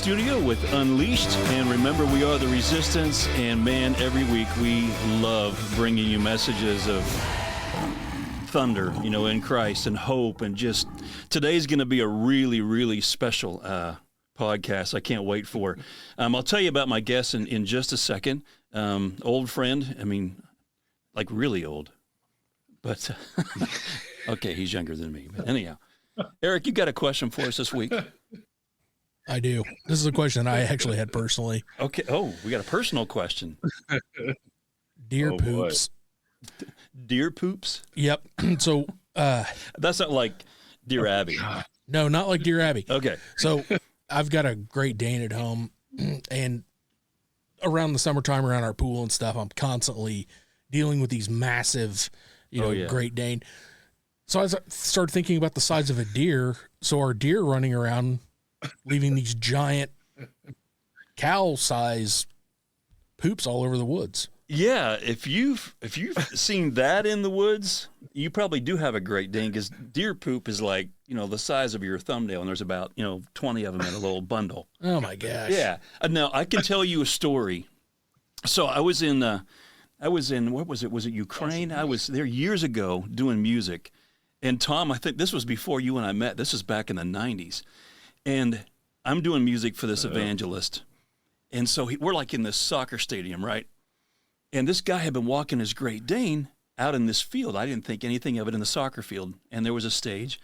studio with Unleashed. And remember, we are the Resistance. And man, every week we love bringing you messages of thunder, in Christ and hope. And just today's going to be a really, really special podcast I can't wait for. I'll tell you about my guest in just a second. Old friend, like really old. But, okay, he's younger than me. But anyhow, Eric, you got a question for us this week? I do. This is a question I actually had personally. Okay. Oh, we got a personal question. Deer poops. Deer poops? Yep. So that's not like Dear Abby. No, not like Dear Abby. Okay. So I've got a Great Dane at home, and around the summertime, around our pool and stuff, I'm constantly dealing with these massive, Great Dane. So I started thinking about the size of a deer. So our deer running around, leaving these giant cow-size poops all over the woods. Yeah, if you've seen that in the woods, you probably do have a Great Dane, because deer poop is like, the size of your thumbnail, and there's about, 20 of them in a little bundle. Oh my gosh. Yeah. Now I can tell you a story. So I was in, what was it? Was it Ukraine? I was there years ago doing music. And Tom, I think this was before you and I met. This was back in the 90s. And I'm doing music for this evangelist. And so we're like in this soccer stadium, right? And this guy had been walking his Great Dane out in this field. I didn't think anything of it in the soccer field. And there was a stage.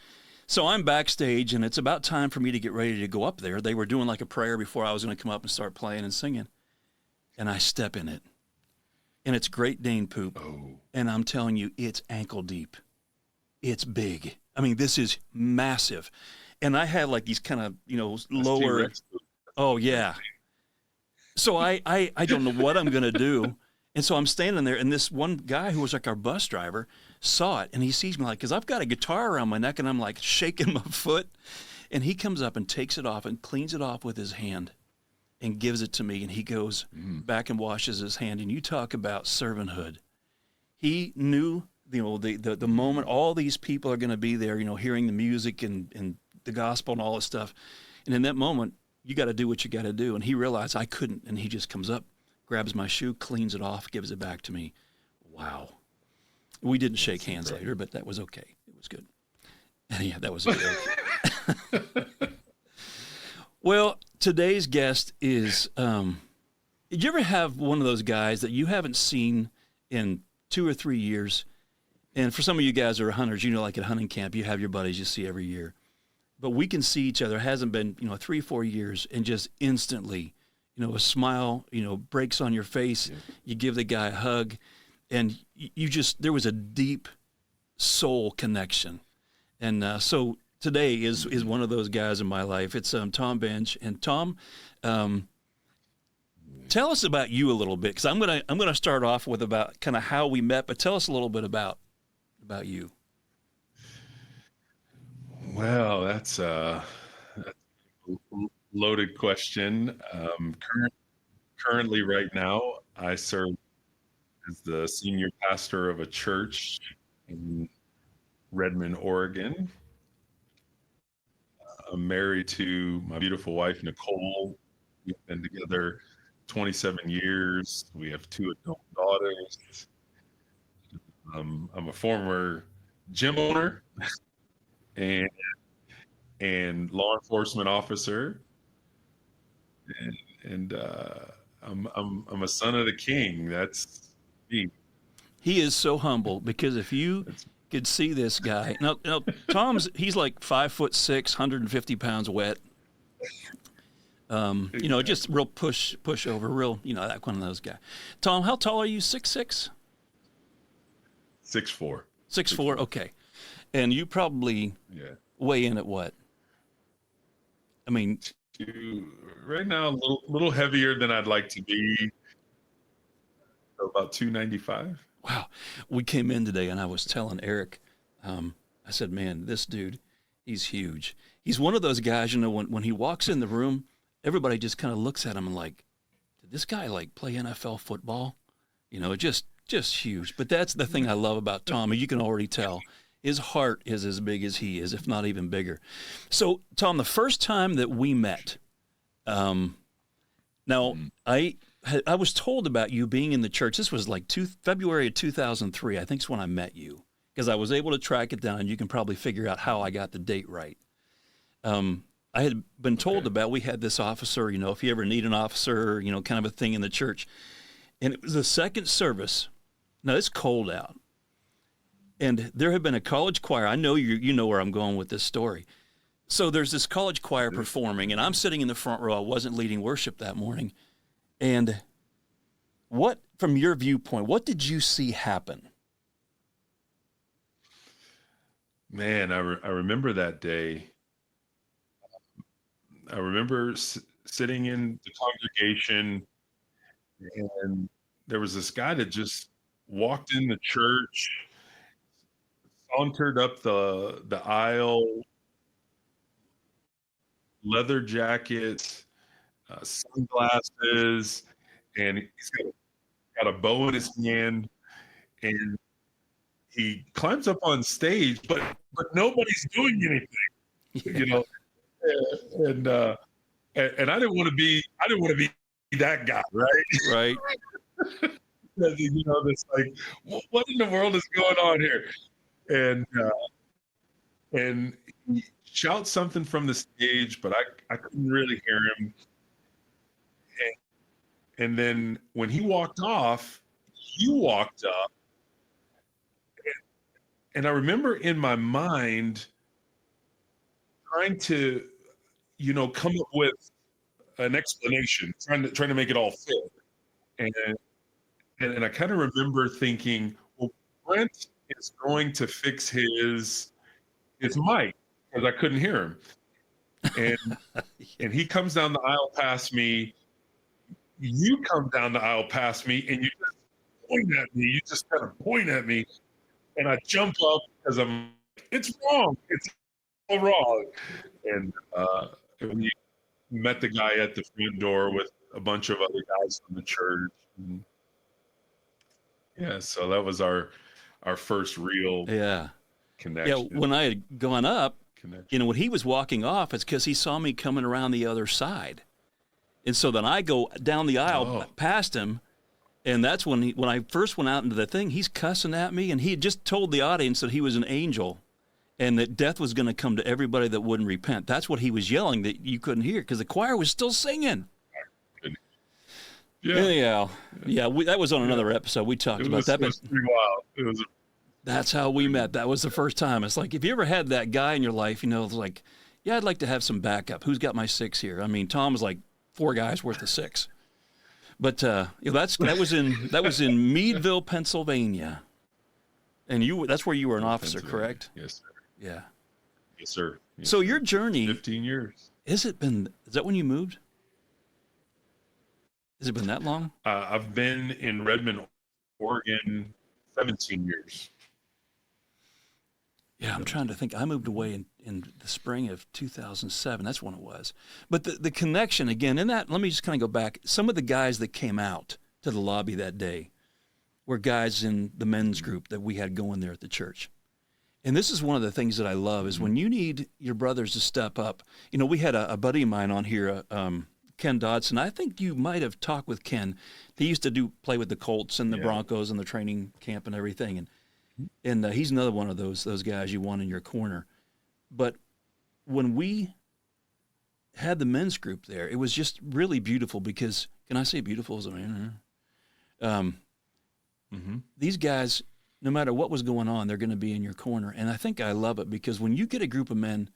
So I'm backstage, and it's about time for me to get ready to go up there. They were doing like a prayer before I was going to come up and start playing and singing. And I step in it. And it's Great Dane poop. Oh. And I'm telling you, it's ankle deep. It's big. This is massive. And I had like these kind of, lower. Oh, yeah. So I don't know what I'm going to do. And so I'm standing there, and this one guy who was like our bus driver saw it, and he sees me because I've got a guitar around my neck, and I'm like shaking my foot. And he comes up and takes it off and cleans it off with his hand and gives it to me. And he goes back and washes his hand. And you talk about servanthood. He knew, the moment all these people are going to be there, hearing the music and the gospel and all this stuff. And in that moment, you got to do what you got to do. And he realized I couldn't. And he just comes up, grabs my shoe, cleans it off, gives it back to me. Wow. We didn't shake hands later, but that was okay. It was good. Yeah, that was okay. Well, today's guest is, did you ever have one of those guys that you haven't seen in 2 or 3 years? And for some of you guys who are hunters, like at hunting camp, you have your buddies you see every year. But we can see each other. It hasn't been, 3 or 4 years, and just instantly, a smile, breaks on your face. Yeah. You give the guy a hug, and there was a deep soul connection. And so today is one of those guys in my life. It's Thom Benge. And Tom, tell us about you a little bit, because I'm gonna start off with about kind of how we met, but tell us a little bit about you. Well, that's a loaded question. Currently, right now, I serve as the senior pastor of a church in Redmond, Oregon. I'm married to my beautiful wife, Nicole. We've been together 27 years. We have 2 adult daughters. I'm a former gym owner and law enforcement officer, and I'm a son of the King. That's me. He is so humble, because if you could see this guy now, he's like 5'6", 150 pounds wet. Just real push over, real, that one of those guys. Tom, how tall are you? 6'6"? 6'4". 6'4", okay. And you probably weigh in at what? Right now, a little heavier than I'd like to be. So about 295. Wow. We came in today, and I was telling Eric, I said, man, this dude, he's huge. He's one of those guys, when he walks in the room, everybody just kind of looks at him and like, did this guy like play NFL football? Just huge. But that's the thing I love about Tom. You can already tell his heart is as big as he is, if not even bigger. So, Tom, the first time that we met, Now, I was told about you being in the church. This was like February of 2003. I think is when I met you, because I was able to track it down. You can probably figure out how I got the date right. I had been told about, we had this officer, if you ever need an officer, kind of a thing in the church. And it was the second service. Now, it's cold out. And there had been a college choir. I know you know where I'm going with this story. So there's this college choir performing, and I'm sitting in the front row. I wasn't leading worship that morning. And what, from your viewpoint, what did you see happen? Man, I remember that day. I remember sitting in the congregation, and there was this guy that just walked in the church, sauntered up the aisle, leather jacket, sunglasses, and he's got a bow in his hand, and he climbs up on stage, but nobody's doing anything, and I didn't want to be that guy, right? Right. It's like, what in the world is going on here? And he shouts something from the stage, but I couldn't really hear him. And then when he walked off, you walked up, and I remember in my mind trying to, come up with an explanation, trying to make it all fit. And I kind of remember thinking, well, Brent is going to fix his mic because I couldn't hear him. And he comes down the aisle past me. You come down the aisle past me, and you just point at me. You just kind of point at me, and I jump up because I'm like, it's wrong. It's all wrong. And we met the guy at the front door with a bunch of other guys from the church. And yeah, so that was our first real connection. Yeah, when I had gone up, when he was walking off, it's because he saw me coming around the other side. And so then I go down the aisle past him, and that's when I first went out into the thing, he's cussing at me, and he had just told the audience that he was an angel and that death was going to come to everybody that wouldn't repent. That's what he was yelling that you couldn't hear because the choir was still singing. Yeah. That was on another episode. We talked about that. It was pretty wild. That's how we met. That was the first time. It's like, if you ever had that guy in your life, it's like, yeah, I'd like to have some backup. Who's got my 6 here? I mean, Tom was like 4 guys worth of 6. But that was in Meadville, Pennsylvania, and that's where you were an officer, correct? Yes, sir. Yeah. Yes, sir. Yes, so sir. your journey, 15 years. Is that when you moved? Has it been that long? I've been in Redmond, Oregon, 17 years. Yeah, I'm trying to think. I moved away in the spring of 2007. That's when it was. But the connection, again, in that, let me just kind of go back. Some of the guys that came out to the lobby that day were guys in the men's group that we had going there at the church. And this is one of the things that I love is when you need your brothers to step up. We had a buddy of mine on here, Ken Dodson. I think you might have talked with Ken. He used to play with the Colts and the Broncos and the training camp and everything. And he's another one of those guys you want in your corner. But when we had the men's group there, it was just really beautiful because, can I say beautiful as a man? These guys, no matter what was going on, they're going to be in your corner. And I think I love it because when you get a group of men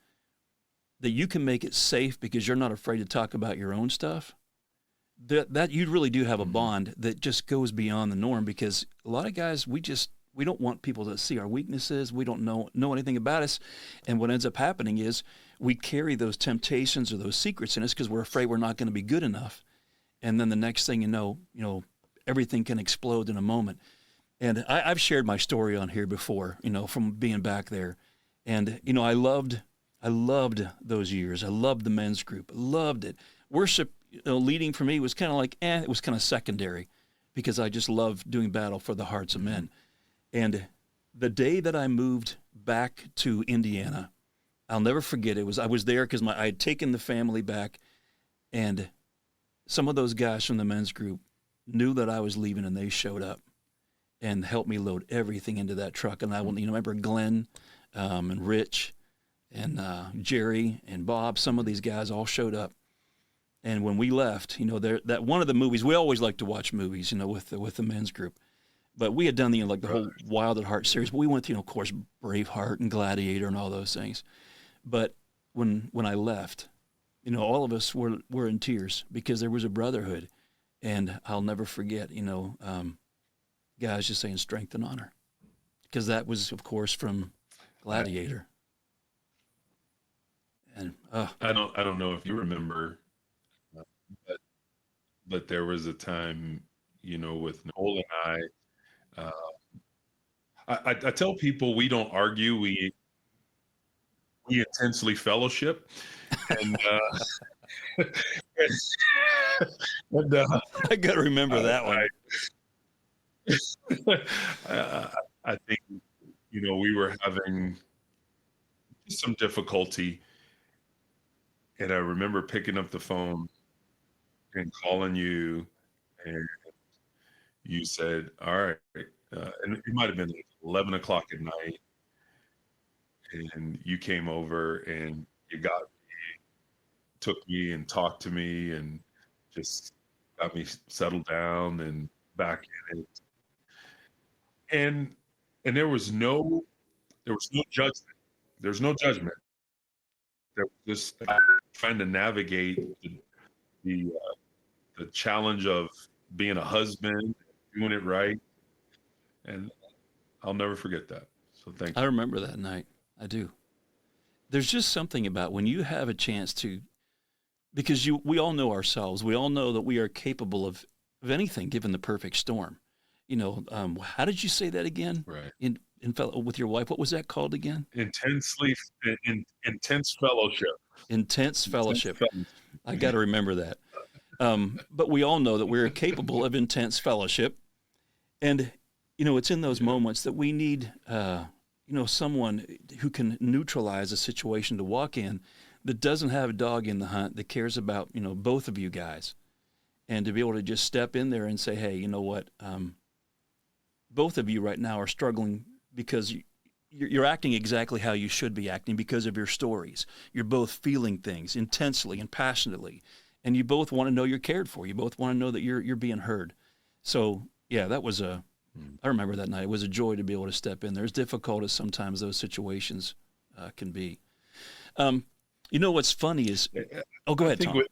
that you can make it safe because you're not afraid to talk about your own stuff, that you really do have a bond that just goes beyond the norm, because a lot of guys, we don't want people to see our weaknesses. We don't know anything about us. And what ends up happening is we carry those temptations or those secrets in us because we're afraid we're not going to be good enough. And then the next thing you know, everything can explode in a moment. And I've shared my story on here before, from being back there. And, I loved those years. I loved the men's group. I loved it. Worship, leading for me was kind of like, it was kind of secondary because I just loved doing battle for the hearts of men. And the day that I moved back to Indiana, I'll never forget. I was there because I had taken the family back, And some of those guys from the men's group knew that I was leaving, and they showed up and helped me load everything into that truck. And I will, remember Glenn and Rich and Jerry and Bob. Some of these guys all showed up. And when we left, that one of the movies, we always like to watch movies, with the men's group. But we had done the whole Wild at Heart series. But we went through, of course, Braveheart and Gladiator and all those things. But when I left, all of us were in tears because there was a brotherhood. And I'll never forget, guys just saying strength and honor, because that was, of course, from Gladiator. And I don't know if you remember, but there was a time, with Nicole and I tell people we don't argue, we intensely fellowship, and I got to remember that one. I think, we were having some difficulty, and I remember picking up the phone and calling you, and you said, all right, and it might have been 11 o'clock at night, and you came over and you took me and talked to me and just got me settled down and back in it. And there was no judgment. There's no judgment. There was just trying to navigate the challenge of being a husband, doing it right. And I'll never forget that. So thank you. I remember that night. I do. There's just something about when you have a chance to, because we all know ourselves. We all know that we are capable of anything given the perfect storm. How did you say that again? Right. With your wife, what was that called again? Intense fellowship. Intense fellowship. I got to remember that. But we all know that we're capable of intense fellowship. And, it's in those moments that we need, someone who can neutralize a situation to walk in that doesn't have a dog in the hunt, that cares about, both of you guys. And to be able to just step in there and say, hey, you know what? Both of you right now are struggling because you're acting exactly how you should be acting because of your stories. You're both feeling things intensely and passionately, and you both want to know you're cared for. You both want to know that you're being heard. So, yeah, that was I remember that night. It was a joy to be able to step in there, as difficult as sometimes those situations can be. What's funny is, go ahead, Tom.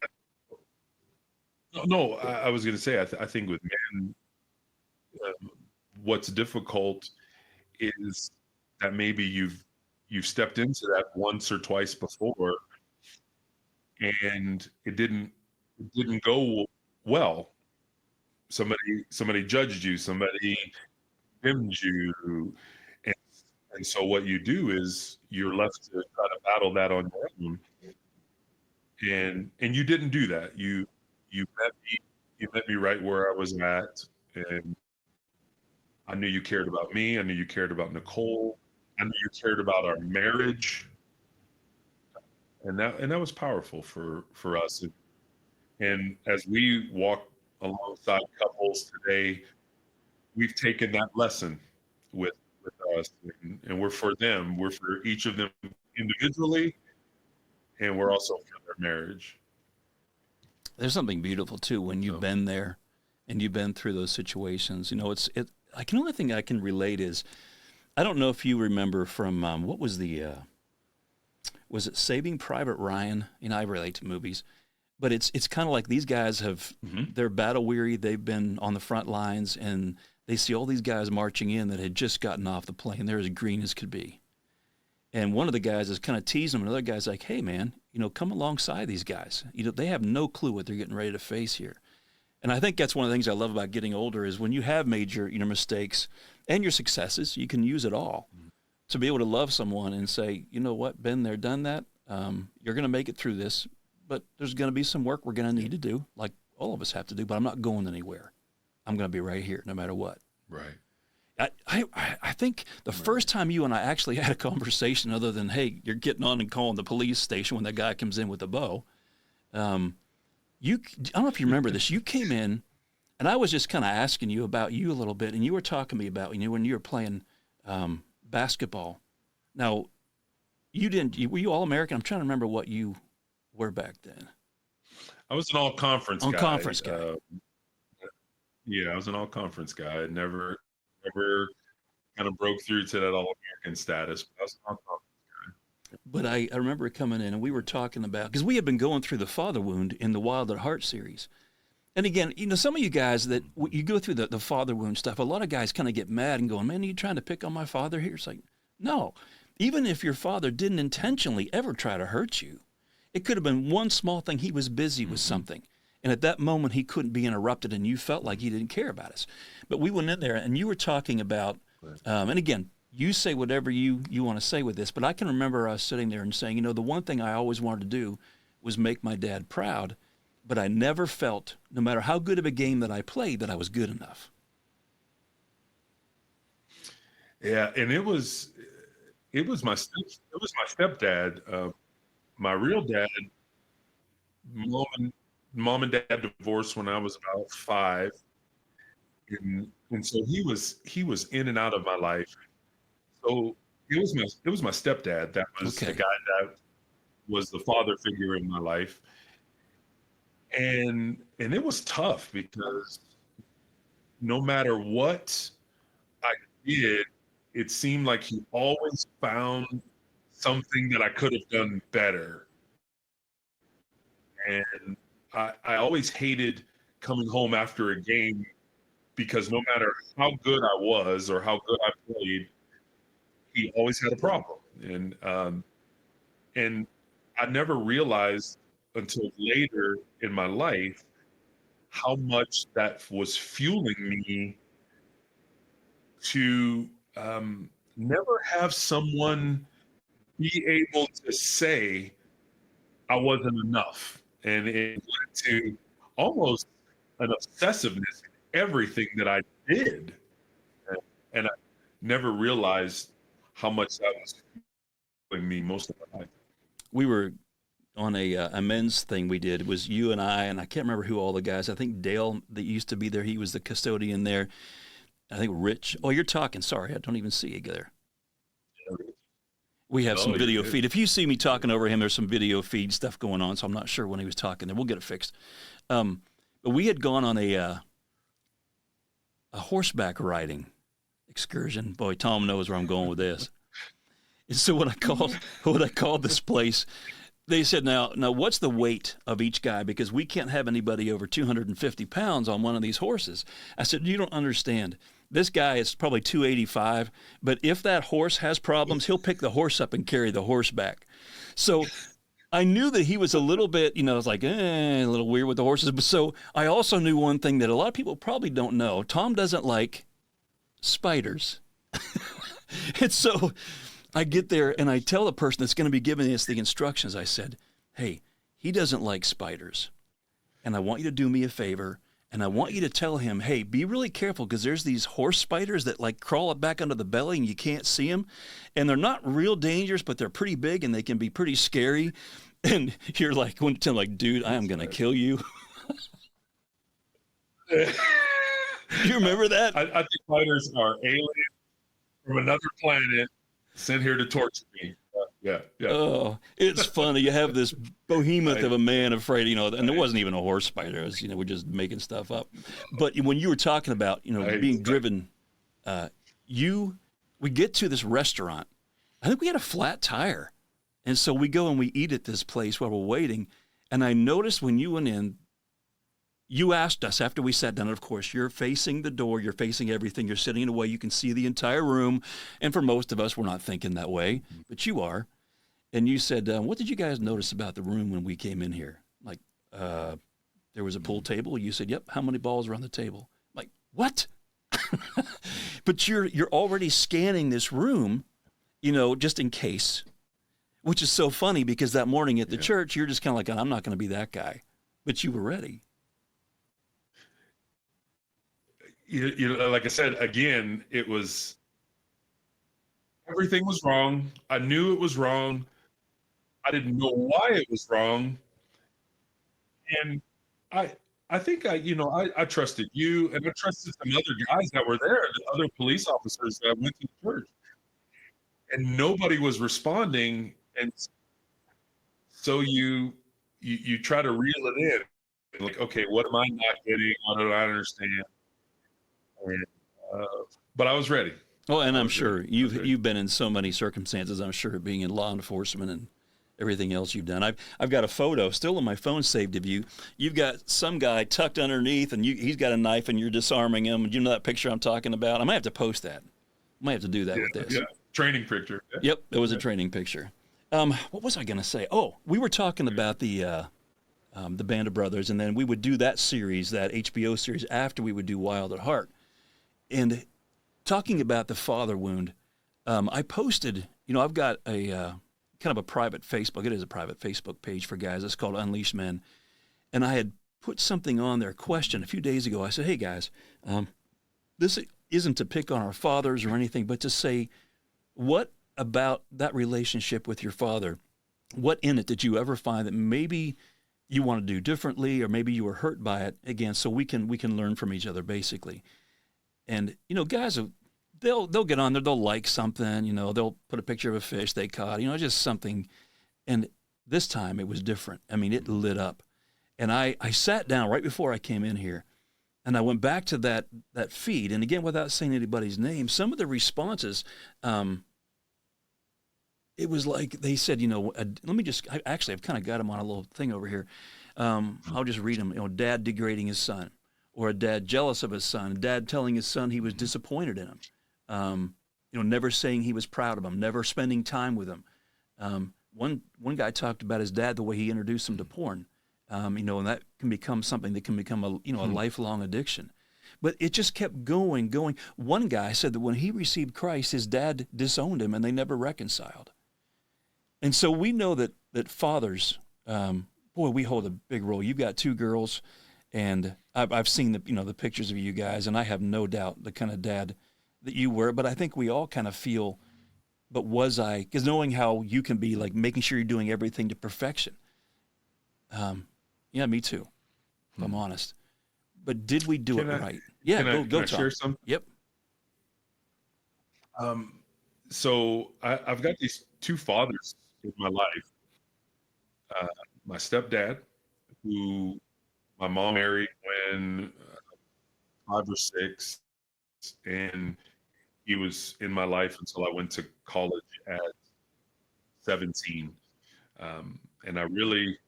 I was going to say, I think with men, what's difficult is that maybe you've stepped into that once or twice before, and it didn't go well. Somebody judged you, somebody condemned you, and so what you do is you're left to try to battle that on your own. And you didn't do that. You met me right where I was at, and I knew you cared about me. I knew you cared about Nicole. I knew you cared about our marriage, and that was powerful for us. And as we walk alongside couples today, we've taken that lesson with us, and we're for them. We're for each of them individually, and we're also for their marriage. There's something beautiful too when you've been there and you've been through those situations. The only thing I can relate is, I don't know if you remember from what was was it Saving Private Ryan? I relate to movies, but it's kind of like these guys they're battle weary. They've been on the front lines, and they see all these guys marching in that had just gotten off the plane. They're as green as could be. And one of the guys is kind of teasing them. Another guy's like, hey, man, come alongside these guys. They have no clue what they're getting ready to face here. And I think that's one of the things I love about getting older is when you have made your mistakes and your successes, you can use it all to be able to love someone and say, you know what, been there, done that. You're going to make it through this, but there's going to be some work we're going to need to do, like all of us have to do, but I'm not going anywhere. I'm going to be right here no matter what. Right. I think the first time you and I actually had a conversation, other than, hey, you're getting on and calling the police station when that guy comes in with a bow, I don't know if you remember this. You came in, and I was just kind of asking you about you a little bit, and you were talking to me about when you were playing basketball. Now, were you All American? I'm trying to remember what you were back then. I was an all conference guy. Conference guy. Yeah, I was an all conference guy. I never kind of broke through to that all American status. But I was an all conference. But I remember coming in and we were talking about, because we had been going through the Father Wound in the Wild at Heart series. And again, some of you guys that you go through the Father Wound stuff, a lot of guys kind of get mad and going, man, are you trying to pick on my father here? It's like, no. Even if your father didn't intentionally ever try to hurt you, it could have been one small thing. He was busy with something. And at that moment, he couldn't be interrupted, and you felt like he didn't care about us. But we went in there, and you were talking about, and again, you say whatever you want to say with this, but I can remember us sitting there and saying, the one thing I always wanted to do was make my dad proud, but I never felt, no matter how good of a game that I played, that I was good enough. Yeah, and it was my stepdad. My real dad, mom and dad divorced when I was about 5, and so he was in and out of my life. So it was my stepdad that was the guy that was the father figure in my life, and it was tough because no matter what I did, it seemed like he always found something that I could have done better, and I always hated coming home after a game because no matter how good I was or how good I played, he always had a problem. And I never realized until later in my life how much that was fueling me to never have someone be able to say I wasn't enough. And it led to almost an obsessiveness in everything that I did. And I never realized how much that was fueling me most of my life. We were on a men's thing we did. It was you and I can't remember who all the guys. I think Dale that used to be there, he was the custodian there. I think Rich. Oh, you're talking. Sorry, I don't even see you there. We have some video feed. If you see me talking over him, there's some video feed stuff going on, so I'm not sure when he was talking there. We'll get it fixed. But we had gone on a horseback riding excursion. Boy, Tom knows where I'm going with this. And so when I called this place, they said, now what's the weight of each guy? Because we can't have anybody over 250 pounds on one of these horses. I said, you don't understand. This guy is probably 285, but if that horse has problems, he'll pick the horse up and carry the horse back. So I knew that he was a little bit, I was like, a little weird with the horses. But so I also knew one thing that a lot of people probably don't know. Tom doesn't like spiders. And so I get there and I tell the person that's going to be giving us the instructions, I said, hey, he doesn't like spiders. And I want you to do me a favor. And I want you to tell him, hey, be really careful because there's these horse spiders that like crawl up back under the belly and you can't see them. And they're not real dangerous, but they're pretty big and they can be pretty scary. And you're like, dude, I am going to kill you. Do you remember that? I think spiders are aliens from another planet sent here to torture me. Yeah. Oh, it's funny. You have this behemoth of a man afraid, and it wasn't even a horse spider. It was, we're just making stuff up. But when you were talking about, being driven, we get to this restaurant. I think we had a flat tire. And so we go and we eat at this place while we're waiting. And I noticed when you went in, you asked us after we sat down, and of course, you're facing the door, you're facing everything, you're sitting in a way you can see the entire room. And for most of us, we're not thinking that way, but you are. And you said, what did you guys notice about the room when we came in here? Like, there was a pool table. You said, yep, how many balls are on the table? Like, what? But you're already scanning this room, just in case, which is so funny because that morning at the church, you're just kind of like, I'm not going to be that guy. But you were ready. Like I said, again, everything was wrong. I knew it was wrong. I didn't know why it was wrong. And I think I trusted you, and I trusted some other guys that were there, the other police officers that went to church, and nobody was responding. And so you try to reel it in, like, okay, what am I not getting? What do I understand? And, uh, but I was ready. Oh, and I I'm was sure ready. I was ready. you've been in so many circumstances. I'm sure being in law enforcement and everything else you've done. I've got a photo still on my phone saved of you. You've got some guy tucked underneath, and he's got a knife, and you're disarming him. Do you know that picture I'm talking about? I might have to post that. I might have to do that with this. Yeah, training picture. Yeah. Yep, it was a training picture. What was I going to say? Oh, we were talking about the Band of Brothers, and then we would do that series, that HBO series, after we would do Wild at Heart. And talking about the father wound, I posted, I've got a kind of a private Facebook. It is a private Facebook page for guys. It's called Unleashed Men. And I had put something on there, question, a few days ago. I said, hey, guys, this isn't to pick on our fathers or anything, but to say, what about that relationship with your father? What in it did you ever find that maybe you want to do differently, or maybe you were hurt by it? Again, so we can learn from each other, basically. And guys, they'll get on there, they'll like something, they'll put a picture of a fish they caught, just something. And this time it was different. I mean, it lit up. And I sat down right before I came in here, and I went back to that feed. And again, without saying anybody's name, some of the responses, it was like they said, let me just, I've kind of got them on a little thing over here. I'll just read them. Dad degrading his son, or a dad jealous of his son, dad telling his son he was disappointed in him, never saying he was proud of him, never spending time with him. One guy talked about his dad, the way he introduced him to porn, and that can become something that can become a lifelong addiction. But it just kept going. One guy said that when he received Christ, his dad disowned him, and they never reconciled. And so we know that fathers, we hold a big role. You've got two girls, and I've seen the pictures of you guys, and I have no doubt the kind of dad that you were. But I think we all kind of feel, but was I? Because knowing how you can be, like making sure you're doing everything to perfection. Yeah, me too, if I'm honest. But did we do it right? Yeah, go, Tom. Share something? Yep. So I've got these two fathers in my life. My stepdad, who my mom married when 5 or 6, and he was in my life until I went to college at 17. And I really,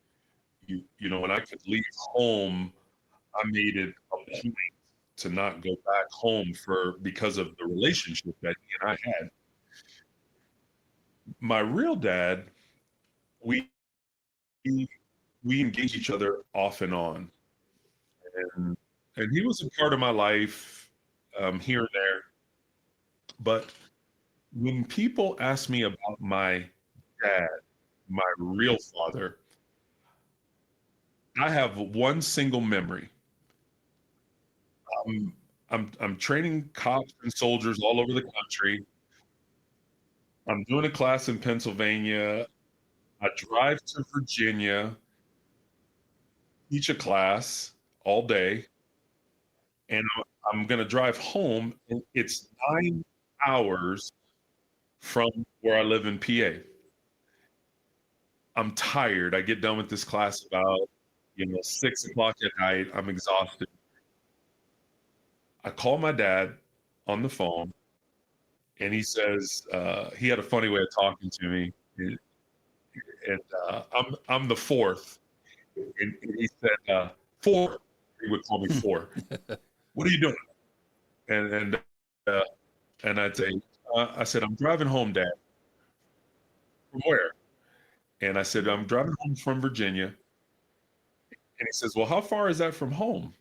when I could leave home, I made it a point to not go back home because of the relationship that he and I had. My real dad, we engage each other off and on, and he was a part of my life here and there. But when people ask me about my dad, my real father, I have one single memory. I'm training cops and soldiers all over the country. I'm doing a class in Pennsylvania. I drive to Virginia, teach a class all day, and I'm going to drive home. And it's 9 hours from where I live in PA. I'm tired. I get done with this class about 6 o'clock at night. I'm exhausted. I call my dad on the phone, and he says, he had a funny way of talking to me, and I'm the fourth, and he said, 4. He would call me 4. What are you doing? And I'd say, I said, I'm driving home, Dad. From where? And I said, I'm driving home from Virginia. And he says, well, how far is that from home?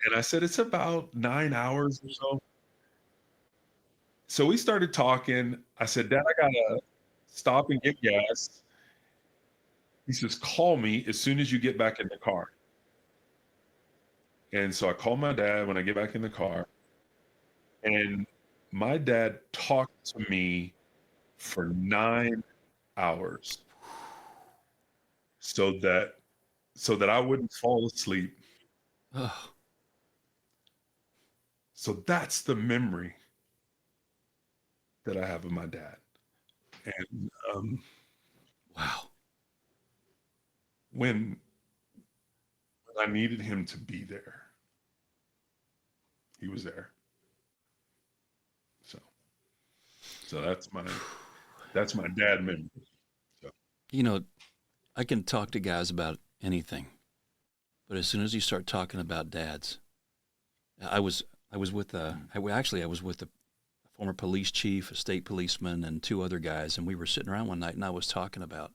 And I said, it's about 9 hours or so. So we started talking. I said, Dad, I gotta stop and get gas. He says, call me as soon as you get back in the car. And so I called my dad when I get back in the car. And my dad talked to me for 9 hours, so that so that I wouldn't fall asleep. Oh, So that's the memory that I have of my dad. And wow. when I needed him to be there, he was there. So, so that's my dad memory. So, You know, I can talk to guys about anything, but as soon as you start talking about dads, I was with I was with a former police chief, a state policeman, and two other guys, and we were sitting around one night, and I was talking about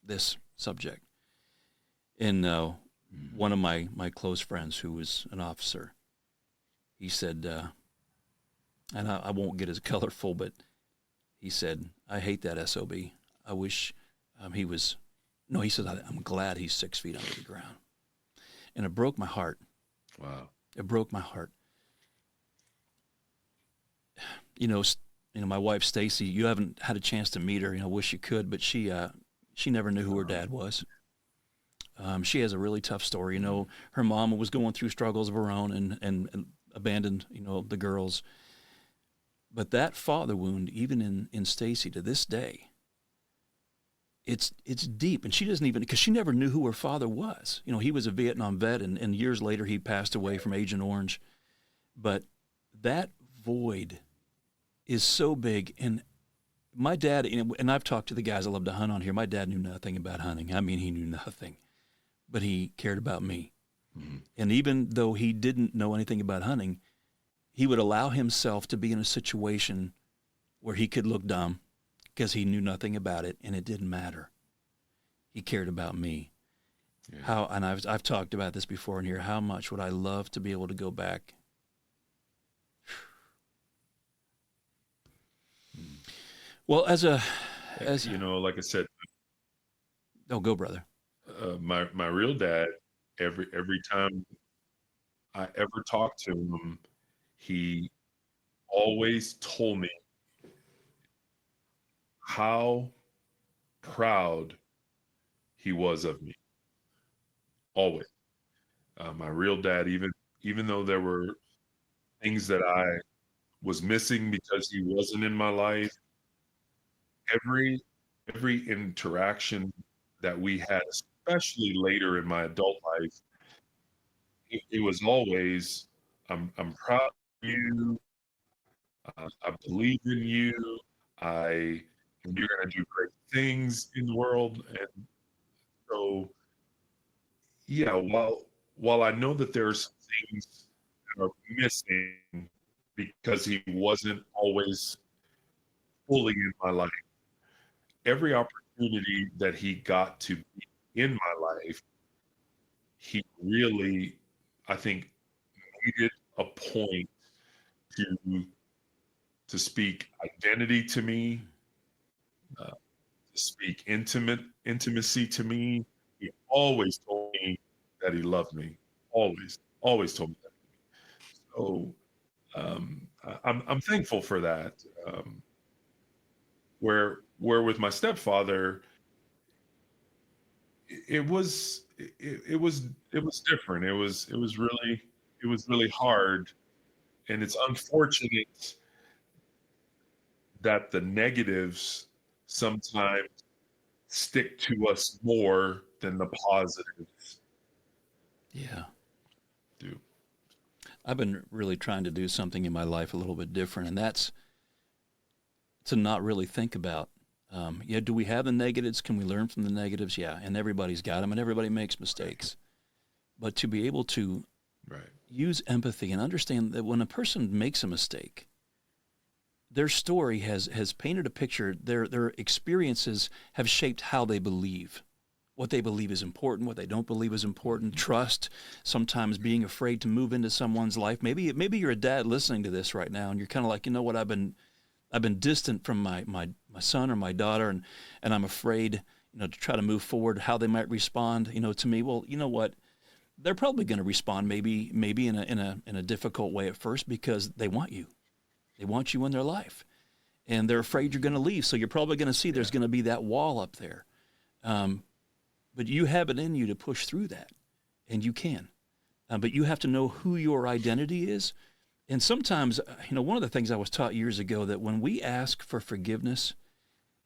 this subject, and one of my close friends who was an officer, he said, and I won't get as colorful, but he said, "I hate that SOB. I wish he was." No, he said, "I'm glad he's 6 feet under the ground," and it broke my heart. wow. It broke my heart. You know, my wife Stacy. You haven't had a chance to meet her. You know, wish you could, but she never knew who her dad was. She has a really tough story. You know, her mom was going through struggles of her own and abandoned, the girls. But that father wound, even in Stacy to this day, it's deep. And she doesn't even, because she never knew who her father was. You know, he was a Vietnam vet, and years later he passed away from Agent Orange. But that void is so big. And my dad, and I've talked to the guys I love to hunt on here, my dad knew nothing about hunting. I mean, he knew nothing. But he cared about me. Mm-hmm. And even though he didn't know anything about hunting, he would allow himself to be in a situation where he could look dumb because he knew nothing about it, and it didn't matter. He cared about me. Yeah. And I've talked about this before in here, how much would I love to be able to go back. Well, as like I said, oh, go brother. my real dad, every time I ever talked to him, he always told me how proud he was of me. Always. My real dad, even though there were things that I was missing because he wasn't in my life, every interaction that we had, especially later in my adult life, it was always, I'm proud of you. I believe in you. You're going to do great things in the world. And so, yeah, while I know that there are some things that are missing because he wasn't always fully in my life, every opportunity that he got to be in my life, he really, I think, made it a point to speak identity to me, to speak intimacy to me. He always told me that he loved me. Always told me that. So I'm thankful for that. Where with my stepfather, it was different. It was really hard, and it's unfortunate that the negatives sometimes stick to us more than the positives Yeah. do. I've been really trying to do something in my life a little bit different, and that's to not really think about, do we have the negatives? Can we learn from the negatives? Yeah, and everybody's got them, and everybody makes mistakes. But to be able to Right. use empathy and understand that when a person makes a mistake, their story has painted a picture. Their experiences have shaped how they believe, what they believe is important, what they don't believe is important. Trust, sometimes being afraid to move into someone's life. Maybe you're a dad listening to this right now, and you're kind of like, you know what, I've been distant from my son or my daughter, and I'm afraid, to try to move forward, how they might respond, to me. Well, you know what? They're probably going to respond maybe in a difficult way at first because they want you. They want you in their life, and they're afraid you're going to leave. So you're probably going to see there's going to be that wall up there. But but you have it in you to push through that, and you can. But you have to know who your identity is. And sometimes, one of the things I was taught years ago, that when we ask for forgiveness,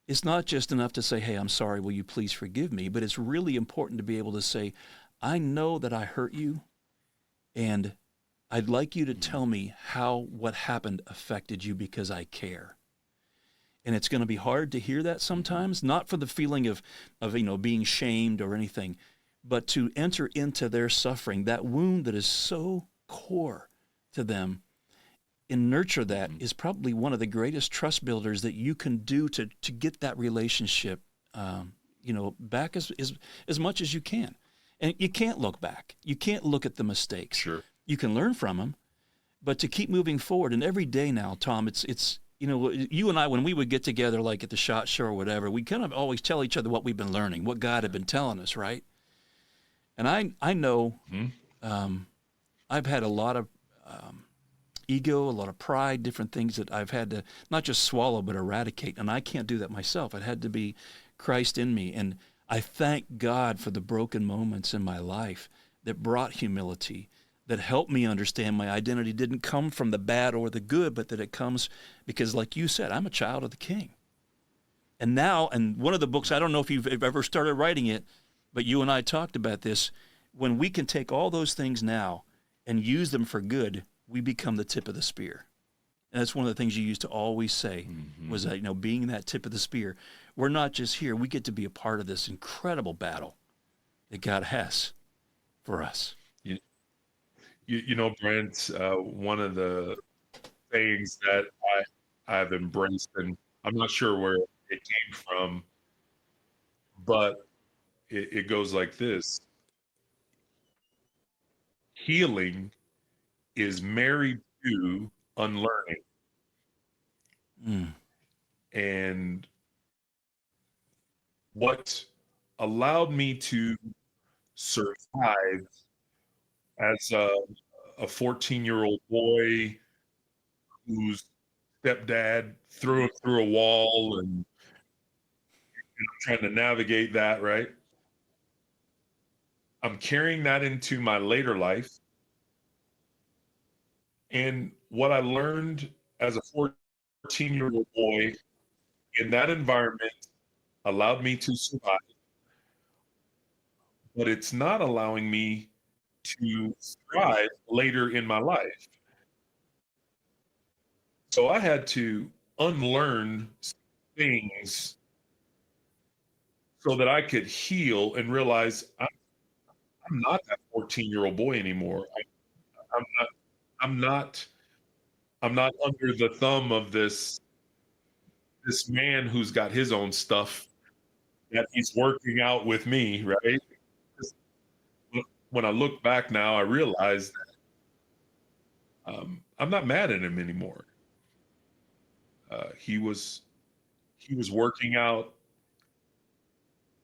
it's not just enough to say, hey, I'm sorry, will you please forgive me? But it's really important to be able to say, I know that I hurt you, and I'd like you to tell me how what happened affected you, because I care. And it's going to be hard to hear that sometimes, not for the feeling of being shamed or anything, but to enter into their suffering, that wound that is so core to them, and nurture that is probably one of the greatest trust builders that you can do to get that relationship, back as much as you can. And you can't look back. You can't look at the mistakes. Sure. You can learn from them, but to keep moving forward. And every day now, Thom, it's you and I, when we would get together, like at the SHOT Show or whatever, we kind of always tell each other what we've been learning, what God had been telling us, right? And I know I've had a lot of ego, a lot of pride, different things that I've had to not just swallow but eradicate, and I can't do that myself. It had to be Christ in me, and I thank God for the broken moments in my life that brought humility, that helped me understand my identity didn't come from the bad or the good, but that it comes because, like you said, I'm a child of the King. And now, and one of the books, I don't know if you've ever started writing it, but you and I talked about this, when we can take all those things now and use them for good, we become the tip of the spear. And that's one of the things you used to always say, was that, being that tip of the spear. We're not just here. We get to be a part of this incredible battle that God has for us. Brent, one of the things that I've embraced, and I'm not sure where it came from, but it goes like this. Healing is married to unlearning. And what allowed me to survive as a 14-year-old boy whose stepdad threw him through a wall and trying to navigate that, right? I'm carrying that into my later life. And what I learned as a 14-year-old boy in that environment allowed me to survive, but it's not allowing me to thrive later in my life. So I had to unlearn things so that I could heal and realize I'm not that 14-year-old boy anymore. I'm not under the thumb of this man who's got his own stuff that he's working out with me, right? When I look back now, I realize that I'm not mad at him anymore. He was working out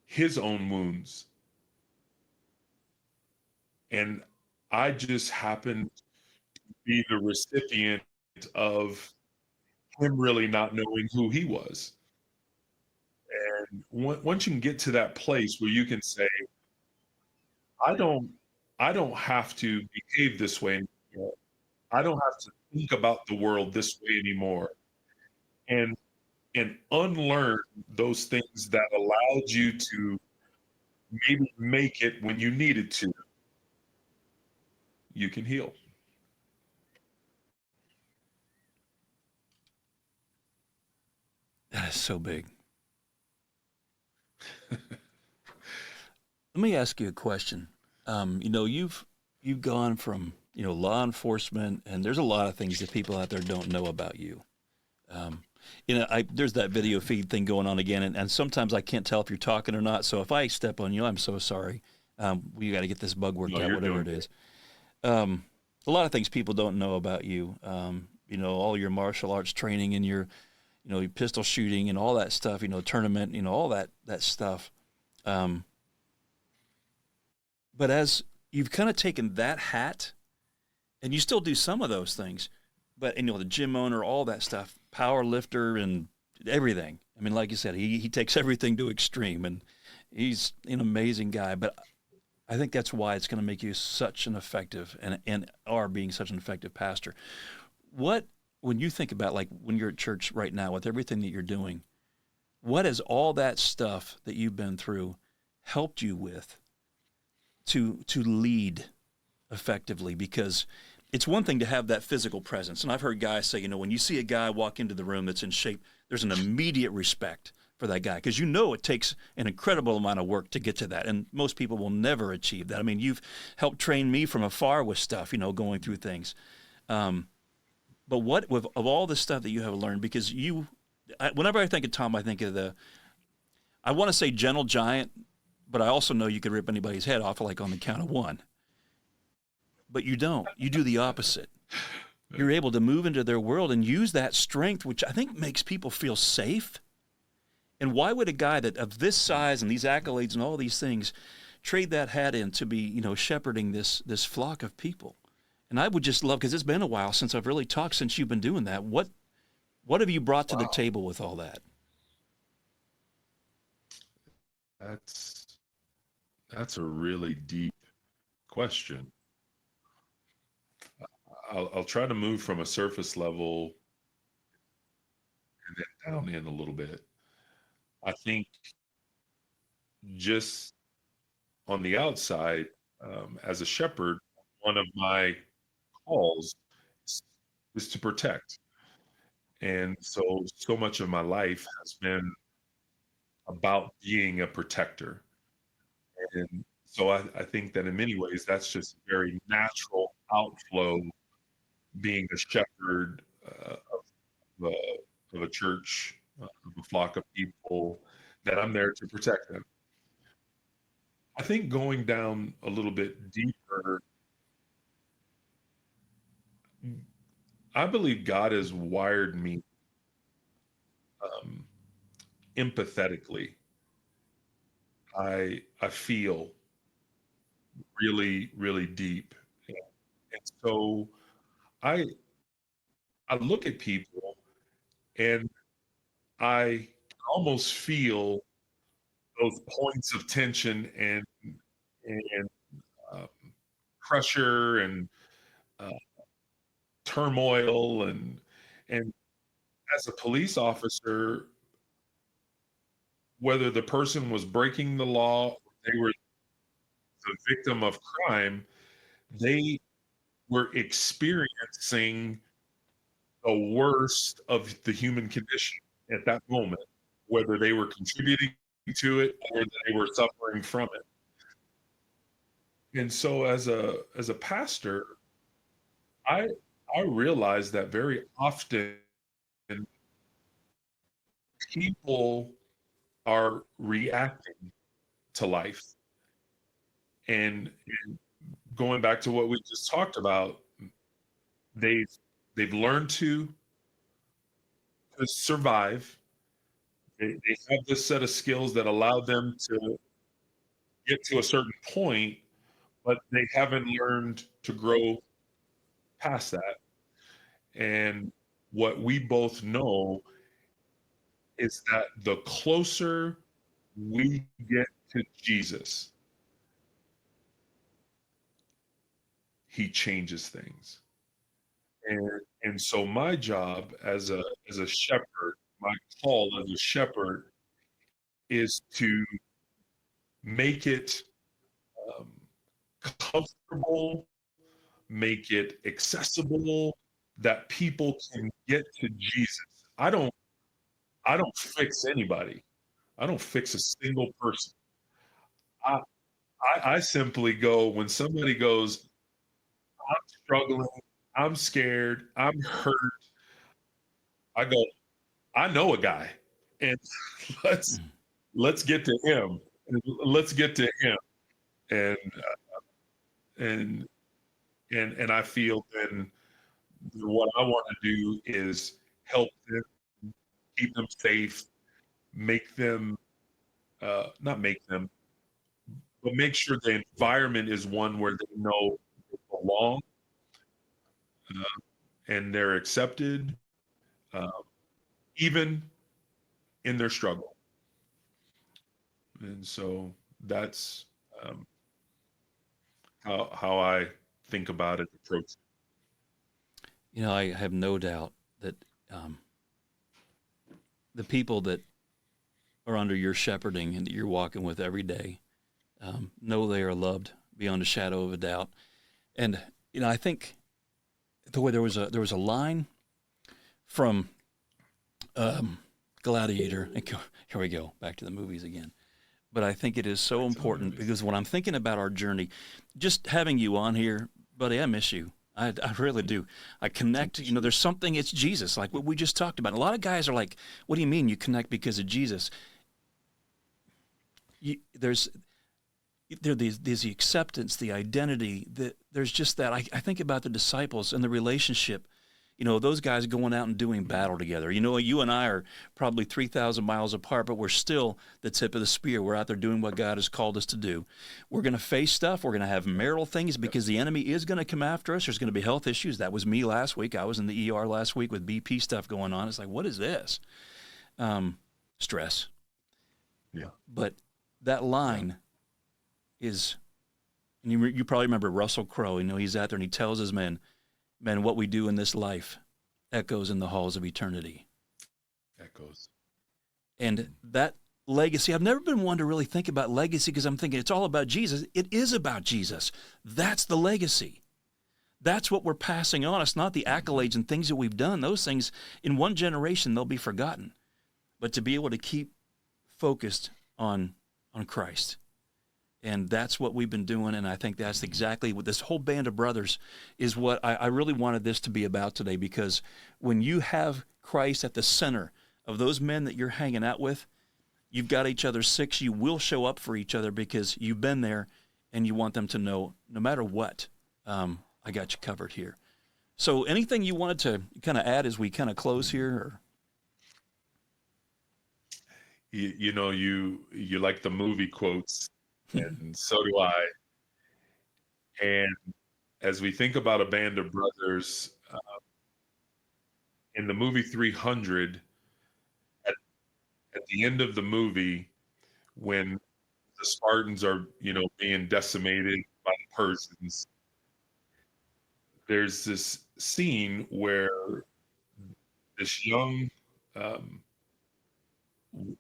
his own wounds, and I just happened to be the recipient of him really not knowing who he was. And once you can get to that place where you can say, I don't have to behave this way anymore. I don't have to think about the world this way anymore. And unlearn those things that allowed you to maybe make it when you needed to, you can heal. That is so big. Let me ask you a question. You've gone from law enforcement, and there's a lot of things that people out there don't know about you. There's that video feed thing going on again, and sometimes I can't tell if you're talking or not. So if I step on you, I'm so sorry. We got to get this bug worked out, whatever it is. A lot of things people don't know about you. All your martial arts training and your pistol shooting and all that stuff. Tournament. All that stuff. But as you've kind of taken that hat, and you still do some of those things, but the gym owner, all that stuff, power lifter and everything. I mean, like you said, he takes everything to extreme, He's an amazing guy, but I think that's why it's going to make you such an effective and are being such an effective pastor. What, when you think about like when you're at church right now with everything that you're doing, what has all that stuff that you've been through helped you with to lead effectively? Because it's one thing to have that physical presence. And I've heard guys say, when you see a guy walk into the room that's in shape, there's an immediate respect for that guy because it takes an incredible amount of work to get to that. And most people will never achieve that. I mean, you've helped train me from afar with stuff, going through things. But of all the stuff that you have learned, because whenever I think of Thom, I think of I want to say gentle giant, but I also know you could rip anybody's head off like on the count of one. But you don't. You do the opposite. You're able to move into their world and use that strength, which I think makes people feel safe. And why would a guy that of this size and these accolades and all these things trade that hat in to be, shepherding this flock of people? And I would just love, because it's been a while since I've really talked since you've been doing that. What have you brought to the table with all that? That's a really deep question. I'll try to move from a surface level and then down in a little bit. I think just on the outside, as a shepherd, one of my calls is to protect. And so much of my life has been about being a protector. And so I think that in many ways, that's just a very natural outflow being a shepherd of a church, of a flock of people, that I'm there to protect them. I think going down a little bit deeper, I believe God has wired me empathetically. I feel really, really deep. And so I look at people and I almost feel those points of tension and um, pressure and uh, turmoil and as a police officer, whether the person was breaking the law, they were the victim of crime, they were experiencing the worst of the human condition at that moment, whether they were contributing to it or they were suffering from it. And so as a pastor, I realize that very often people are reacting to life. And going back to what we just talked about, they've learned to survive. They have this set of skills that allow them to get to a certain point, but they haven't learned to grow past that. And what we both know is that the closer we get to Jesus, he changes things. And so my job as a shepherd, my call as a shepherd is to make it um, comfortable, make it accessible, that people can get to Jesus. I don't fix anybody. I don't fix a single person. I simply go when somebody goes, I'm struggling, I'm scared, I'm hurt. I go, I know a guy, and let's get to him. Let's get to him, and and and I feel then what I want to do is help them, keep them safe, make them not make them, but make sure the environment is one where they know they belong and they're accepted, uh, even in their struggle. And so that's um, how I think about it, approach. You know, I have no doubt that um, the people that are under your shepherding and that you're walking with every day know they are loved beyond a shadow of a doubt. And you know, I think the way there was a line from um, Gladiator. Here we go, back to the movies again. But I think it is so important because when I'm thinking about our journey, just having you on here, buddy, I miss you. I really do. I connect. You know, there's something. It's Jesus, like what we just talked about. A lot of guys are like, "What do you mean you connect because of Jesus?" There's there's the acceptance, the identity. There's just that. I think about the disciples and the relationship. You know, those guys going out and doing battle together. You know, you and I are probably 3,000 miles apart, but we're still the tip of the spear. We're out there doing what God has called us to do. We're going to face stuff. We're going to have marital things because the enemy is going to come after us. There's going to be health issues. That was me last week. I was in the ER last week with BP stuff going on. It's like, what is this? Stress. Yeah. But that line is, and you probably remember Russell Crowe. You know, he's out there and he tells his men, "Man, what we do in this life echoes in the halls of eternity." Echoes. And that legacy, I've never been one to really think about legacy because I'm thinking it's all about Jesus. It is about Jesus. That's the legacy. That's what we're passing on. It's not the accolades and things that we've done. Those things, in one generation, they'll be forgotten. But to be able to keep focused on Christ. And that's what we've been doing, and I think that's exactly what this whole band of brothers is what I really wanted this to be about today, because when you have Christ at the center of those men that you're hanging out with, you've got each other's six, you will show up for each other because you've been there, and you want them to know, no matter what, I got you covered here. So anything you wanted to kind of add as we kind of close here? Or? You know, you like the movie quotes, and so do I. And as we think about a band of brothers, in the movie 300, at the end of the movie, when the Spartans are, you know, being decimated by the Persians, there's this scene where this young um,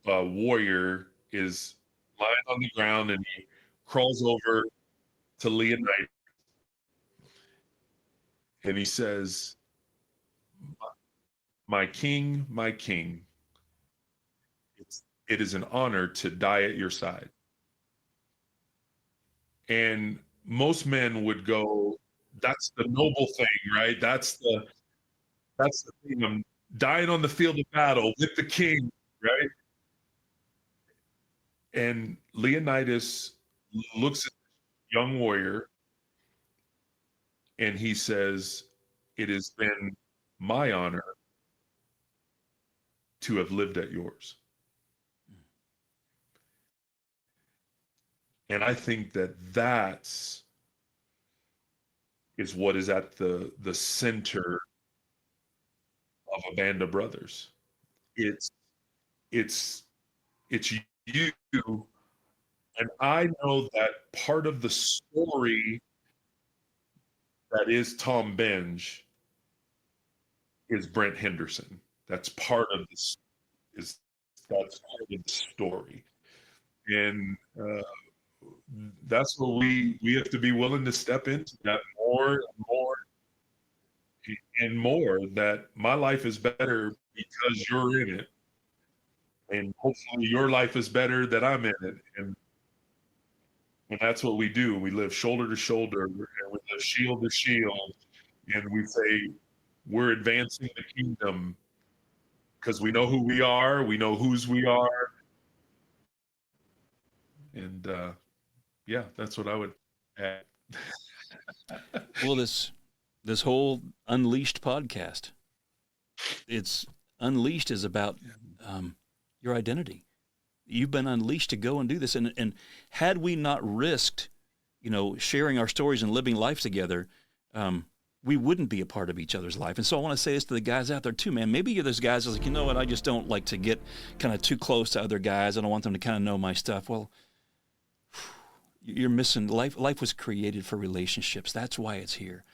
warrior is lying on the ground and he crawls over to Leonidas and he says, my king, it is an honor to die at your side." And most men would go, that's the noble thing, right? That's the thing. I'm dying on the field of battle with the king, right? And Leonidas looks at the young warrior and he says, "It has been my honor to have lived at yours." And I think that is what is at the center of a band of brothers. It's it's it's you, and I know that part of the story that is Thom Benge is Brent Henderson. That's part of this. That's part of the story, and that's what we have to be willing to step into that more and more and more. That my life is better because you're in it, and hopefully your life is better that I'm in it, and that's what we do. We live shoulder to shoulder, and we live shield to shield, and we say we're advancing the kingdom because we know who we are, we know whose we are, and yeah, that's what I would add. Well, this whole Unleashed podcast, it's Unleashed is about your identity. You've been unleashed to go and do this, and had we not risked, you know, sharing our stories and living life together, we wouldn't be a part of each other's life. And so I want to say this to the guys out there too, man. Maybe you're those guys that's like, you know what, I just don't like to get kind of too close to other guys. I don't want them to kind of know my stuff. Well, you're missing life. Life was created for relationships. That's why it's here.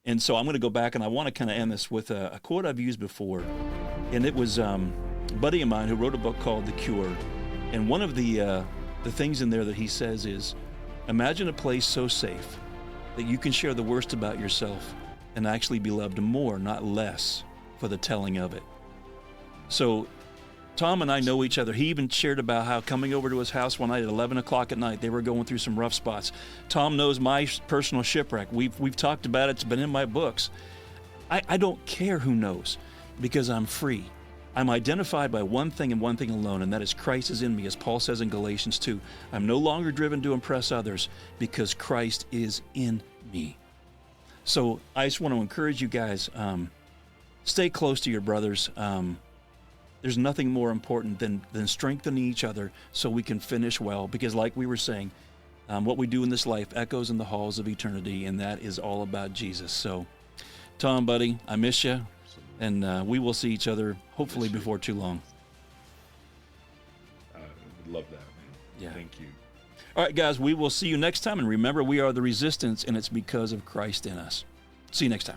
And so I'm going to go back, and I want to kind of end this with a quote I've used before. And it was a buddy of mine who wrote a book called The Cure. And one of the things in there that he says is, imagine a place so safe that you can share the worst about yourself and actually be loved more, not less, for the telling of it. So Thom and I know each other. He even shared about how coming over to his house one night at 11 o'clock at night, they were going through some rough spots. Thom knows my personal shipwreck. We've talked about it. It's been in my books. I don't care who knows, because I'm free. I'm identified by one thing and one thing alone, and that is Christ is in me, as Paul says in Galatians 2. I'm no longer driven to impress others because Christ is in me. So I just want to encourage you guys, stay close to your brothers. There's nothing more important than strengthening each other so we can finish well, because like we were saying, what we do in this life echoes in the halls of eternity, and that is all about Jesus. So, Thom, buddy, I miss you, and we will see each other hopefully before too long. I would love that, man. Yeah. Thank you. All right, guys, we will see you next time, and remember, we are the resistance, and it's because of Christ in us. See you next time.